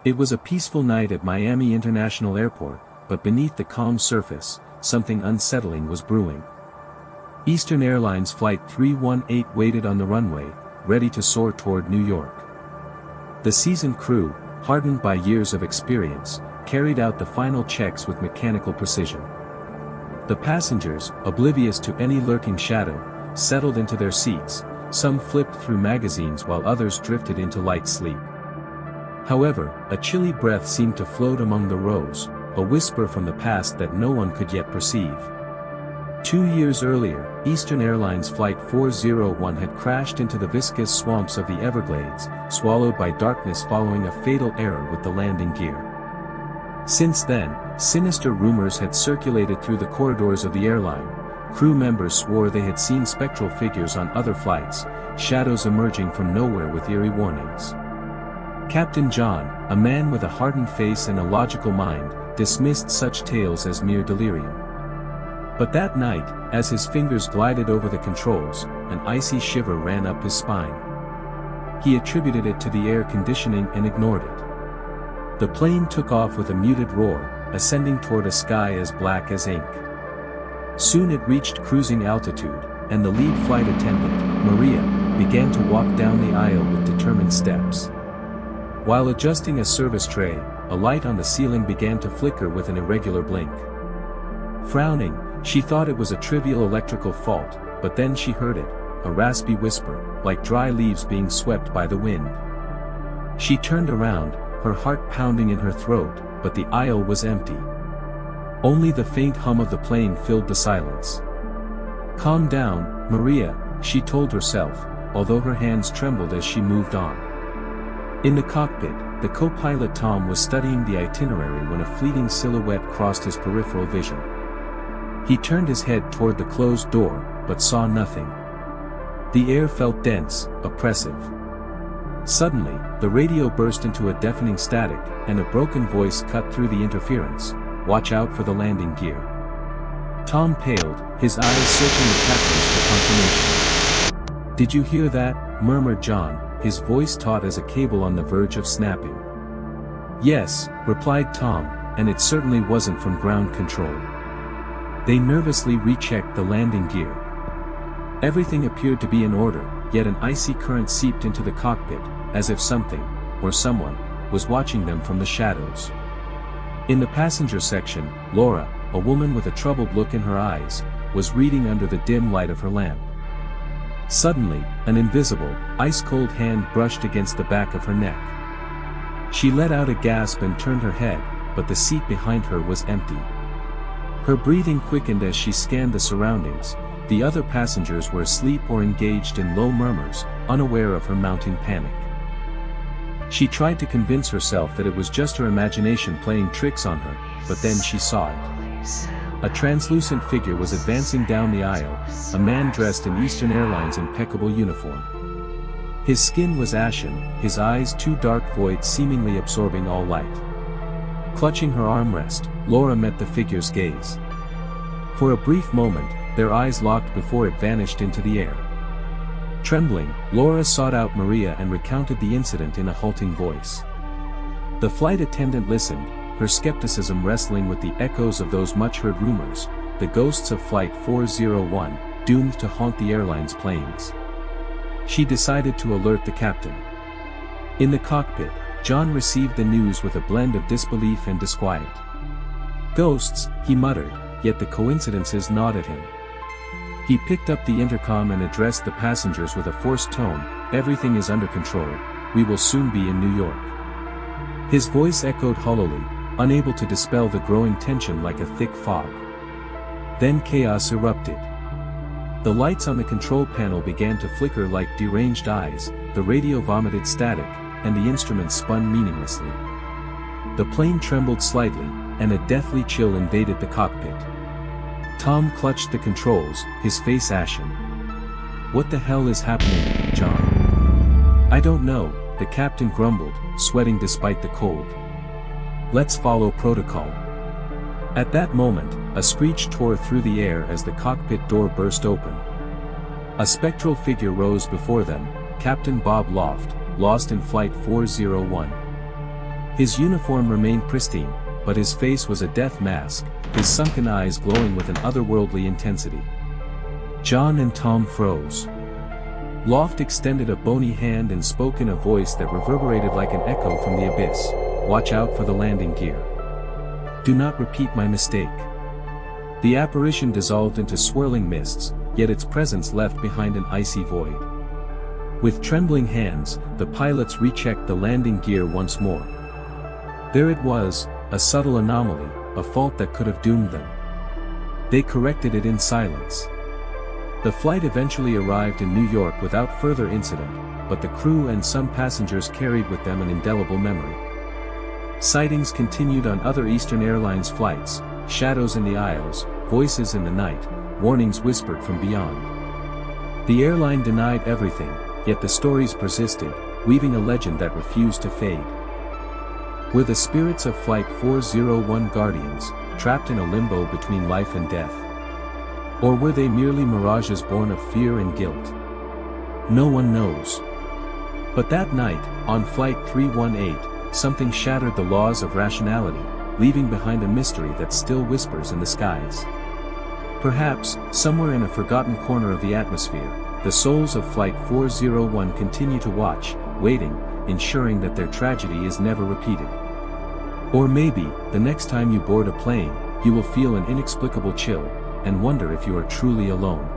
It was a peaceful night at Miami International Airport, but beneath the calm surface, something unsettling was brewing. Eastern Airlines Flight 318 waited on the runway, ready to soar toward New York. The seasoned crew, hardened by years of experience, carried out the final checks with mechanical precision. The passengers, oblivious to any lurking shadow, settled into their seats, some flipped through magazines while others drifted into light sleep. However, a chilly breath seemed to float among the rows, a whisper from the past that no one could yet perceive. 2 years earlier, Eastern Airlines Flight 401 had crashed into the viscous swamps of the Everglades, swallowed by darkness following a fatal error with the landing gear. Since then, sinister rumors had circulated through the corridors of the airline. Crew members swore they had seen spectral figures on other flights, shadows emerging from nowhere with eerie warnings. Captain John, a man with a hardened face and a logical mind, dismissed such tales as mere delirium. But that night, as his fingers glided over the controls, an icy shiver ran up his spine. He attributed it to the air conditioning and ignored it. The plane took off with a muted roar, ascending toward a sky as black as ink. Soon it reached cruising altitude, and the lead flight attendant, Maria, began to walk down the aisle with determined steps. While adjusting a service tray, a light on the ceiling began to flicker with an irregular blink. Frowning, she thought it was a trivial electrical fault, but then she heard it, a raspy whisper, like dry leaves being swept by the wind. She turned around, her heart pounding in her throat, but the aisle was empty. Only the faint hum of the plane filled the silence. "Calm down, Maria," she told herself, although her hands trembled as she moved on. In the cockpit, the co-pilot Tom was studying the itinerary when a fleeting silhouette crossed his peripheral vision. He turned his head toward the closed door, but saw nothing. The air felt dense, oppressive. Suddenly, the radio burst into a deafening static, and a broken voice cut through the interference. "Watch out for the landing gear." Tom paled, his eyes searching the captain's for confirmation. "Did you hear that?" murmured John, his voice taut as a cable on the verge of snapping. "Yes," replied Tom, "and it certainly wasn't from ground control." They nervously rechecked the landing gear. Everything appeared to be in order, yet an icy current seeped into the cockpit, as if something, or someone, was watching them from the shadows. In the passenger section, Laura, a woman with a troubled look in her eyes, was reading under the dim light of her lamp. Suddenly, an invisible, ice-cold hand brushed against the back of her neck. She let out a gasp and turned her head, but the seat behind her was empty. Her breathing quickened as she scanned the surroundings. The other passengers were asleep or engaged in low murmurs, unaware of her mounting panic. She tried to convince herself that it was just her imagination playing tricks on her, but then she saw it. A translucent figure was advancing down the aisle, a man dressed in Eastern Airlines' impeccable uniform. His skin was ashen, his eyes two dark voids seemingly absorbing all light. Clutching her armrest, Laura met the figure's gaze. For a brief moment, their eyes locked before it vanished into the air. Trembling, Laura sought out Maria and recounted the incident in a halting voice. The flight attendant listened, her skepticism wrestling with the echoes of those much-heard rumors, the ghosts of Flight 401, doomed to haunt the airline's planes. She decided to alert the captain. In the cockpit, John received the news with a blend of disbelief and disquiet. "Ghosts," he muttered, yet the coincidences gnawed at him. He picked up the intercom and addressed the passengers with a forced tone, "Everything is under control, we will soon be in New York." His voice echoed hollowly, unable to dispel the growing tension like a thick fog. Then chaos erupted. The lights on the control panel began to flicker like deranged eyes, the radio vomited static, and the instruments spun meaninglessly. The plane trembled slightly, and a deathly chill invaded the cockpit. Tom clutched the controls, his face ashen. "What the hell is happening, John?" "I don't know," the captain grumbled, sweating despite the cold. "Let's follow protocol." At that moment, a screech tore through the air as the cockpit door burst open. A spectral figure rose before them, Captain Bob Loft, lost in Flight 401. His uniform remained pristine, but his face was a death mask, his sunken eyes glowing with an otherworldly intensity. John and Tom froze. Loft extended a bony hand and spoke in a voice that reverberated like an echo from the abyss. "Watch out for the landing gear. Do not repeat my mistake." The apparition dissolved into swirling mists, yet its presence left behind an icy void. With trembling hands, the pilots rechecked the landing gear once more. There it was, a subtle anomaly, a fault that could have doomed them. They corrected it in silence. The flight eventually arrived in New York without further incident, but the crew and some passengers carried with them an indelible memory. Sightings continued on other Eastern Airlines flights, shadows in the aisles, voices in the night, warnings whispered from beyond. The airline denied everything, yet the stories persisted, weaving a legend that refused to fade. Were the spirits of Flight 401 guardians, trapped in a limbo between life and death? Or were they merely mirages born of fear and guilt? No one knows. But that night, on Flight 318, something shattered the laws of rationality, leaving behind a mystery that still whispers in the skies. Perhaps, somewhere in a forgotten corner of the atmosphere, the souls of Flight 401 continue to watch, waiting, ensuring that their tragedy is never repeated. Or maybe, the next time you board a plane, you will feel an inexplicable chill, and wonder if you are truly alone.